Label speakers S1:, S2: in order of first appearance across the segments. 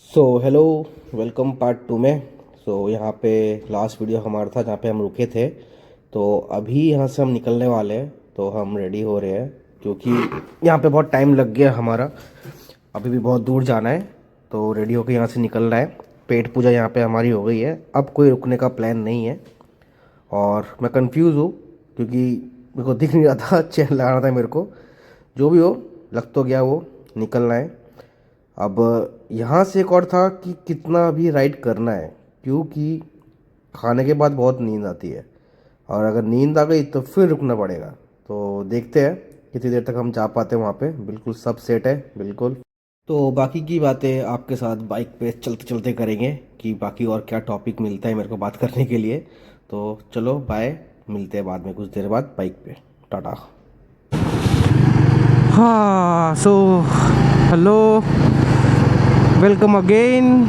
S1: Hello, welcome part two में। यहाँ पे लास्ट वीडियो हमारा था जहाँ पे हम रुके थे। तो अभी यहाँ से हम निकलने वाले हैं, तो हम रेडी हो रहे हैं क्योंकि यहाँ पे बहुत टाइम लग गया हमारा। अभी भी बहुत दूर जाना है, तो रेडी होकर यहाँ से निकलना है। पेट पूजा यहाँ पे हमारी हो गई है, अब कोई रुकने का प्लान नहीं है। और मैं कंफ्यूज हूँ क्योंकि मेरे को दिख नहीं रहा था, चेन लगाना था मेरे को। जो भी हो, लग तो गया वो निकलना है। अब यहाँ से एक और था कि कितना भी राइड करना है, क्योंकि खाने के बाद बहुत नींद आती है और अगर नींद आ गई तो फिर रुकना पड़ेगा। तो देखते हैं कितनी देर तक हम जा पाते हैं वहाँ पे। बिल्कुल सब सेट है बिल्कुल। तो बाकी की बातें आपके साथ बाइक पे चलते चलते करेंगे कि बाकी और क्या टॉपिक मिलता है मेरे को बात करने के लिए। तो चलो बाय, मिलते हैं बाद में कुछ देर बाद बाइक पे। टाटा।
S2: हाँ हेलो, वेलकम अगेन।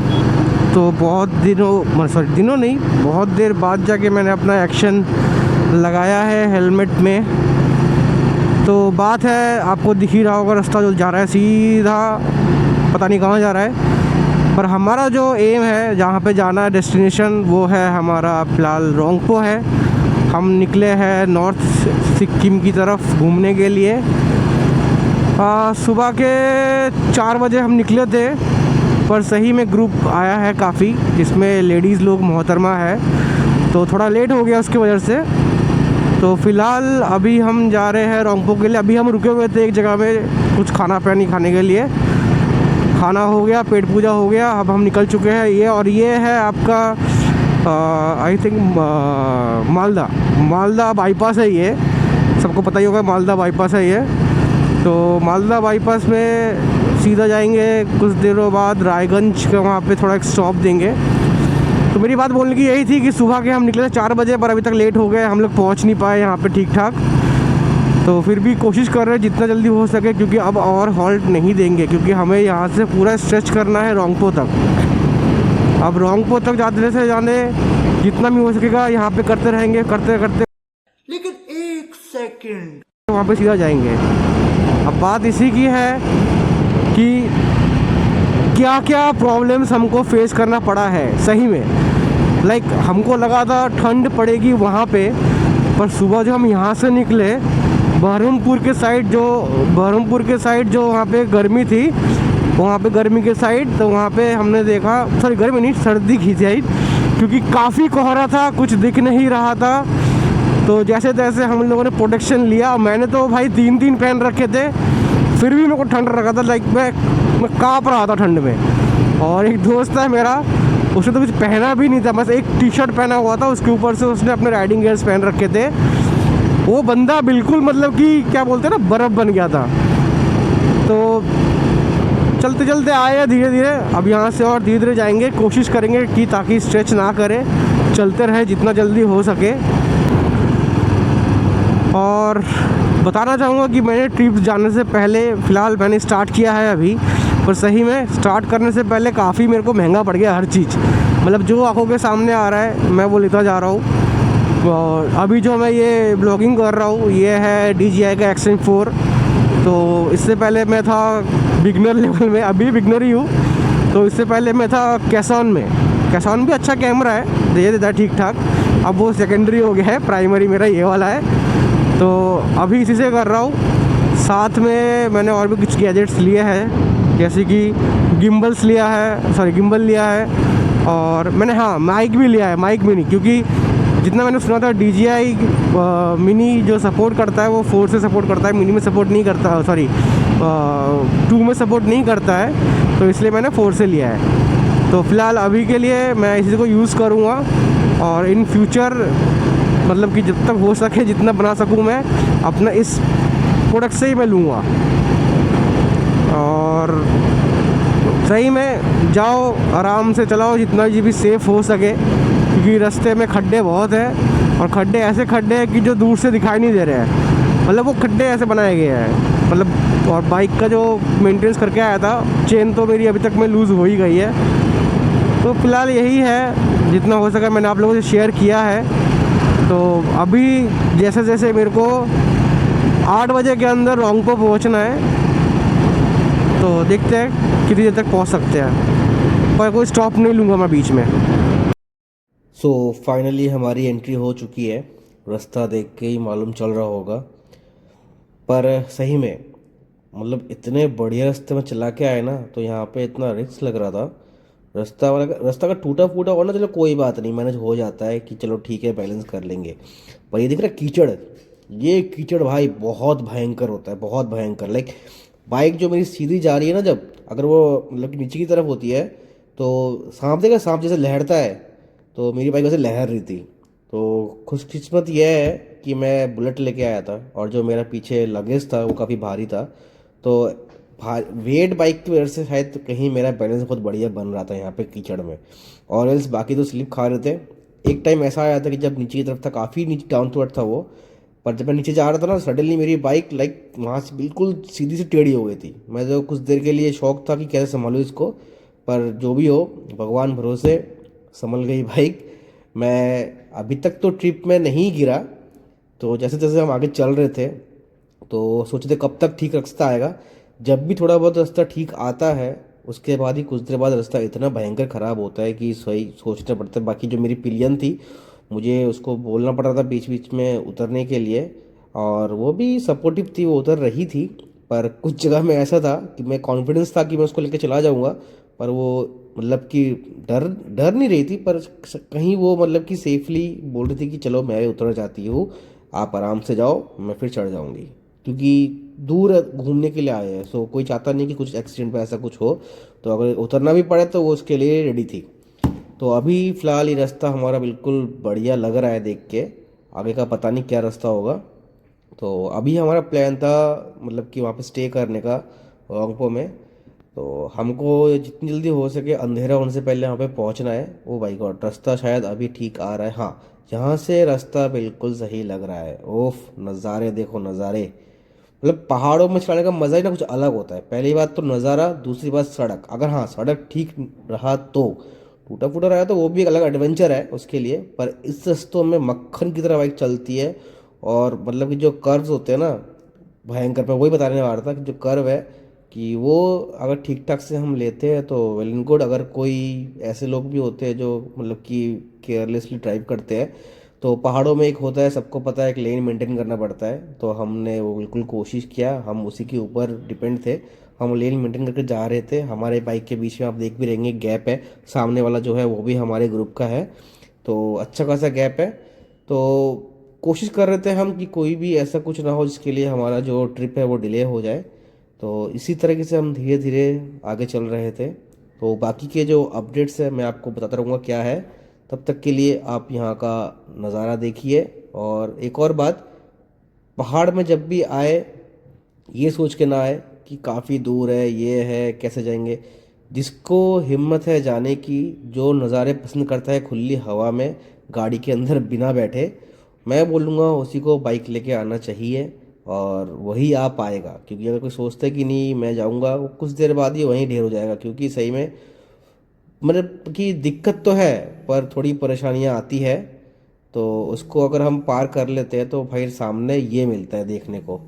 S2: तो बहुत दिनों नहीं, बहुत देर बाद जाके मैंने अपना एक्शन लगाया है हेलमेट में। तो बात है, आपको दिख ही रहा होगा रास्ता जो जा रहा है सीधा, पता नहीं कहाँ जा रहा है। पर हमारा जो एम है, जहाँ पे जाना है डेस्टिनेशन, वो है हमारा फ़िलहाल रोंगपो है। हम निकले हैं नॉर्थ सिक्किम की तरफ घूमने के लिए। सुबह के 4 बजे हम निकले थे, पर सही में ग्रुप आया है काफ़ी, जिसमें लेडीज़ लोग मोहतरमा है, तो थोड़ा लेट हो गया उसकी वजह से। तो फ़िलहाल अभी हम जा रहे हैं रोंगपो के लिए। अभी हम रुके हुए थे एक जगह में कुछ खाना पानी खाने के लिए। खाना हो गया, पेट पूजा हो गया, अब हम निकल चुके हैं। ये है आपका आई थिंक मालदा बाईपास है। ये सबको पता ही होगा, मालदा बाईपास है ये। तो मालदा बाईपास में सीधा जाएंगे, कुछ देरों बाद रायगंज के वहाँ पे थोड़ा एक स्टॉप देंगे। तो मेरी बात बोलने की यही थी कि सुबह के हम निकले थे 4 बजे, पर अभी तक लेट हो गए, हम लोग पहुँच नहीं पाए यहाँ पे ठीक ठाक। तो फिर भी कोशिश कर रहे हैं जितना जल्दी हो सके, क्योंकि अब और हॉल्ट नहीं देंगे, क्योंकि हमें यहाँ से पूरा स्ट्रेच करना है रोंगपो तक। अब रोंगपो तक जाते से जाने जितना भी हो सकेगा यहाँ पे करते रहेंगे, करते करते।
S3: लेकिन एक सेकंड,
S2: वहाँ पे सीधा जाएंगे। अब बात इसी की है कि क्या क्या प्रॉब्लम्स हमको फेस करना पड़ा है सही में। लाइक हमको लगा था ठंड पड़ेगी वहाँ पे, पर सुबह जो हम यहाँ से निकले बहरमपुर के साइड जो वहाँ पे गर्मी थी, वहाँ पे गर्मी के साइड, तो वहाँ पे हमने देखा, सॉरी गर्मी नहीं, सर्दी की साइड, क्योंकि काफ़ी कोहरा था, कुछ दिख नहीं रहा था। तो जैसे तैसे हम लोगों ने प्रोटेक्शन लिया। मैंने तो भाई 3 पहन रखे थे, फिर भी मेरे को ठंड रखा था। लाइक मैं काँप रहा था ठंड में। और एक दोस्त है मेरा, उसने तो कुछ पहना भी नहीं था, बस एक टी-शर्ट पहना हुआ था, उसके ऊपर से उसने अपने राइडिंग गियर्स पहन रखे थे। वो बंदा बिल्कुल मतलब कि क्या बोलते हैं ना, बर्फ़ बन गया था। तो चलते चलते आए हैं धीरे धीरे। अब यहाँ से और धीरे धीरे जाएंगे, कोशिश करेंगे कि ताकि स्ट्रेच ना करें, चलते रहे जितना जल्दी हो सके। और बताना चाहूँगा कि मैंने ट्रिप जाने से पहले फ़िलहाल मैंने स्टार्ट किया है अभी, पर सही में स्टार्ट करने से पहले काफ़ी मेरे को महंगा पड़ गया हर चीज़। मतलब जो आंखों के सामने आ रहा है मैं वो लेता जा रहा हूँ। और अभी जो मैं ये ब्लॉगिंग कर रहा हूँ, ये है DJI का Action 4। तो इससे पहले मैं था बिगनर लेवल में, अभी बिगनर ही हूँ। तो इससे पहले मैं था कैसॉन में। कैसॉन भी अच्छा कैमरा है, दे देता है ठीक ठाक। अब वो सेकेंडरी हो गया है, प्राइमरी मेरा ये वाला है। तो अभी इसी से कर रहा हूँ। साथ में मैंने और भी कुछ गैजेट्स लिए हैं, जैसे कि गिम्बल लिया है। और मैंने माइक भी लिया है, माइक मिनी, क्योंकि जितना मैंने सुना था DJI मिनी जो सपोर्ट करता है वो 4 से सपोर्ट करता है, मिनी में सपोर्ट नहीं करता, सॉरी 2 में सपोर्ट नहीं करता है। तो इसलिए मैंने 4 से लिया है। तो फ़िलहाल अभी के लिए मैं इसी को यूज़ करूँगा, और इन फ्यूचर मतलब कि जब तक हो सके, जितना बना सकूँ मैं अपना इस प्रोडक्ट से ही मैं लूँगा। और सही में जाओ, आराम से चलाओ, जितना भी सेफ़ हो सके, क्योंकि रास्ते में खड्डे बहुत हैं, और खड्डे ऐसे खड्डे हैं कि जो दूर से दिखाई नहीं दे रहे हैं। मतलब वो खड्डे ऐसे बनाए गए हैं मतलब। और बाइक का जो मेंटेनेंस करके आया था, चेन तो मेरी अभी तक में लूज़ हो ही गई है। तो फ़िलहाल यही है, जितना हो सका मैंने आप लोगों से शेयर किया है। तो अभी जैसे जैसे मेरे को 8 बजे के अंदर रोंगपो पहुंचना है, तो देखते हैं कितनी देर तक पहुंच सकते हैं। पर कोई स्टॉप नहीं लूँगा मैं बीच में।
S1: सो फाइनली हमारी एंट्री हो चुकी है। रास्ता देख के ही मालूम चल रहा होगा, पर सही में मतलब इतने बढ़िया रास्ते में चला के आए ना, तो यहाँ पे इतना रिस्क लग रहा था। रास्ता का टूटा फूटा और ना, चलो कोई बात नहीं, मैनेज हो जाता है कि चलो ठीक है, बैलेंस कर लेंगे। पर ये दिख रहा है कीचड़, ये कीचड़ भाई बहुत भयंकर होता है, बहुत भयंकर। लाइक बाइक जो मेरी सीधी जा रही है ना, जब अगर वो मतलब कि नीचे की तरफ होती है तो सांप देखा, सांप जैसे लहरता है, तो मेरी बाइक वैसे लहर रही थी। तो खुशकिस्मत यह है कि मैं बुलेट लेके आया था, और जो मेरा पीछे लगेज था वो काफ़ी भारी था, तो वेट बाइक की वजह से शायद कहीं मेरा बैलेंस बहुत बढ़िया बन रहा था यहाँ पे कीचड़ में, और एल्स बाकी तो स्लिप खा रहे थे। एक टाइम ऐसा आया था कि जब नीचे की तरफ था, काफ़ी नीचे डाउन टू अर्थ था वो, पर जब मैं नीचे जा रहा था ना, सडनली मेरी बाइक लाइक वहाँ से बिल्कुल सीधी से टेढ़ी हो गई थी। मैं तो कुछ देर के लिए शौक था कि कैसे संभालूँ इसको, पर जो भी हो भगवान भरोसे संभल गई बाइक। मैं अभी तक तो ट्रिप में नहीं गिरा, तो जैसे जैसे हम आगे चल रहे थे तो सोचते कब तक ठीक रास्ता आएगा। जब भी थोड़ा बहुत रास्ता ठीक आता है, उसके बाद ही कुछ देर बाद रास्ता इतना भयंकर ख़राब होता है कि सही सोचना पड़ता है। बाकी जो मेरी पिलियन थी, मुझे उसको बोलना पड़ रहा था बीच बीच में उतरने के लिए, और वो भी सपोर्टिव थी, वो उतर रही थी। पर कुछ जगह में ऐसा था कि मैं कॉन्फिडेंस था कि मैं उसको लेकर चला जाऊंगा, पर वो मतलब कि डर डर नहीं रही थी, पर कहीं वो मतलब कि सेफली बोल रही थी कि चलो मैं उतर जाती हूँ, आप आराम से जाओ, मैं फिर चढ़ जाऊंगी, क्योंकि दूर घूमने के लिए आए हैं। सो कोई चाहता नहीं कि कुछ एक्सीडेंट पे ऐसा कुछ हो, तो अगर उतरना भी पड़े तो वो उसके लिए रेडी थी। तो अभी फ़िलहाल ये रास्ता हमारा बिल्कुल बढ़िया लग रहा है देख के, आगे का पता नहीं क्या रास्ता होगा। तो अभी हमारा प्लान था मतलब कि वहाँ पे स्टे करने का रोंगपो में, तो हमको जितनी जल्दी हो सके अंधेरा होने से पहले वहाँ पे पहुँचना है। ओ भाई गॉड, रास्ता शायद अभी ठीक आ रहा है, हाँ यहाँ से रास्ता बिल्कुल सही लग रहा है। ओफ, नज़ारे देखो नज़ारे, मतलब पहाड़ों में चलाने का मज़ा ही ना कुछ अलग होता है। पहली बात तो नज़ारा, दूसरी बात सड़क, अगर हाँ सड़क ठीक रहा तो, टूटा फूटा रहा तो वो भी एक अलग एडवेंचर है उसके लिए। पर इस रास्तों में मक्खन की तरह बाइक चलती है, और मतलब कि जो कर्व्स होते हैं ना भयंकर, मैं वही बताने वाला था कि जो कर्व है कि वो अगर ठीक ठाक से हम लेते हैं तो वेल एंड गुड। अगर कोई ऐसे लोग भी होते हैं जो मतलब कि केयरलेसली ड्राइव करते हैं, तो पहाड़ों में एक होता है, सबको पता है, एक लेन मेंटेन करना पड़ता है। तो हमने वो बिल्कुल कोशिश किया, हम उसी के ऊपर डिपेंड थे, हम लेन मेंटेन करके जा रहे थे। हमारे बाइक के बीच में आप देख भी रहेंगे गैप है, सामने वाला जो है वो भी हमारे ग्रुप का है, तो अच्छा खासा गैप है। तो कोशिश कर रहे थे हम कि कोई भी ऐसा कुछ ना हो जिसके लिए हमारा जो ट्रिप है वो डिले हो जाए। तो इसी तरीके से हम धीरे धीरे आगे चल रहे थे। तो बाकी के जो अपडेट्स है मैं आपको बताता रहूँगा क्या है। तब तक के लिए आप यहाँ का नज़ारा देखिए। और एक और बात, पहाड़ में जब भी आए ये सोच के ना आए कि काफ़ी दूर है, ये है, कैसे जाएंगे। जिसको हिम्मत है जाने की, जो नज़ारे पसंद करता है खुली हवा में गाड़ी के अंदर बिना बैठे, मैं बोलूँगा उसी को बाइक लेके आना चाहिए, और वही आ पाएगा। क्योंकि अगर कोई सोचता है कि नहीं मैं जाऊँगा, वो कुछ देर बाद ही वहीं ढेर हो जाएगा। क्योंकि सही में मतलब कि दिक्कत तो है, पर थोड़ी परेशानियाँ आती है, तो उसको अगर हम पार कर लेते हैं तो भाई सामने ये मिलता है देखने को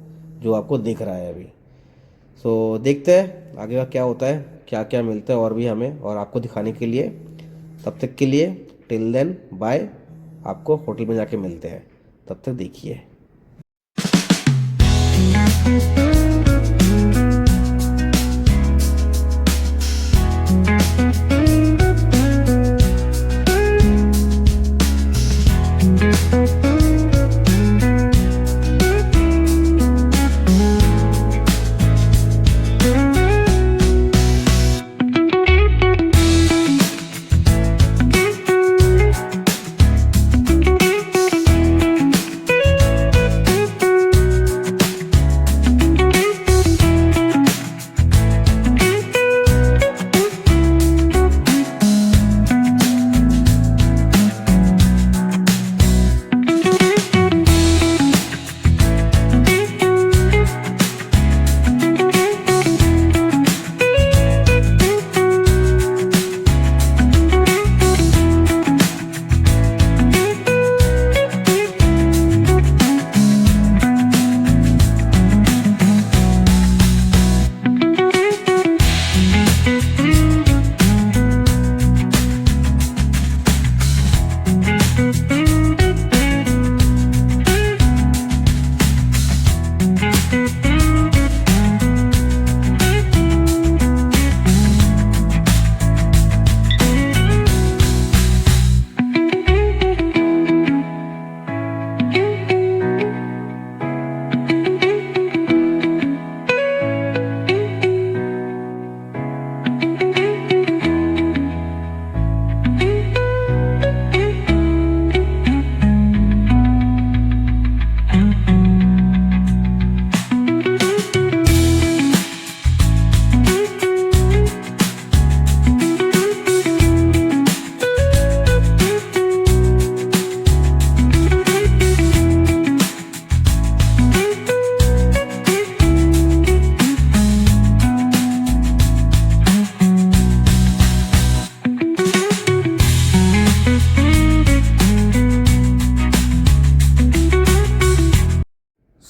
S1: जो आपको दिख रहा है अभी। सो देखते हैं आगे का क्या होता है, क्या क्या मिलता है और भी हमें और आपको दिखाने के लिए। तब तक के लिए टिल देन बाय, आपको होटल में जाके मिलते हैं, तब तक देखिए।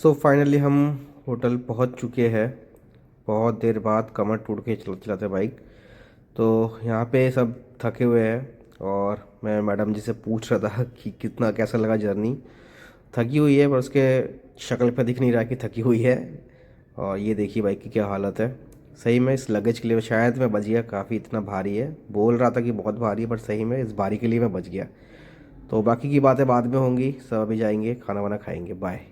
S1: सो फाइनली हम होटल पहुंच चुके हैं, बहुत देर बाद कमर टूट के चलाते बाइक। तो यहाँ पे सब थके हुए हैं और मैं मैडम जी से पूछ रहा था कि कितना कैसा लगा जर्नी। थकी हुई है पर उसके शक्ल पे दिख नहीं रहा कि थकी हुई है। और ये देखिए बाइक की क्या हालत है। सही में इस लगेज के लिए शायद मैं बच गया, काफ़ी इतना भारी है, बोल रहा था कि बहुत भारी है पर सही में इस भारी के लिए मैं बच गया। तो बाकी की बातें बाद में होंगी, सब अभी जाएंगे खाना वाना खाएंगे। बाय।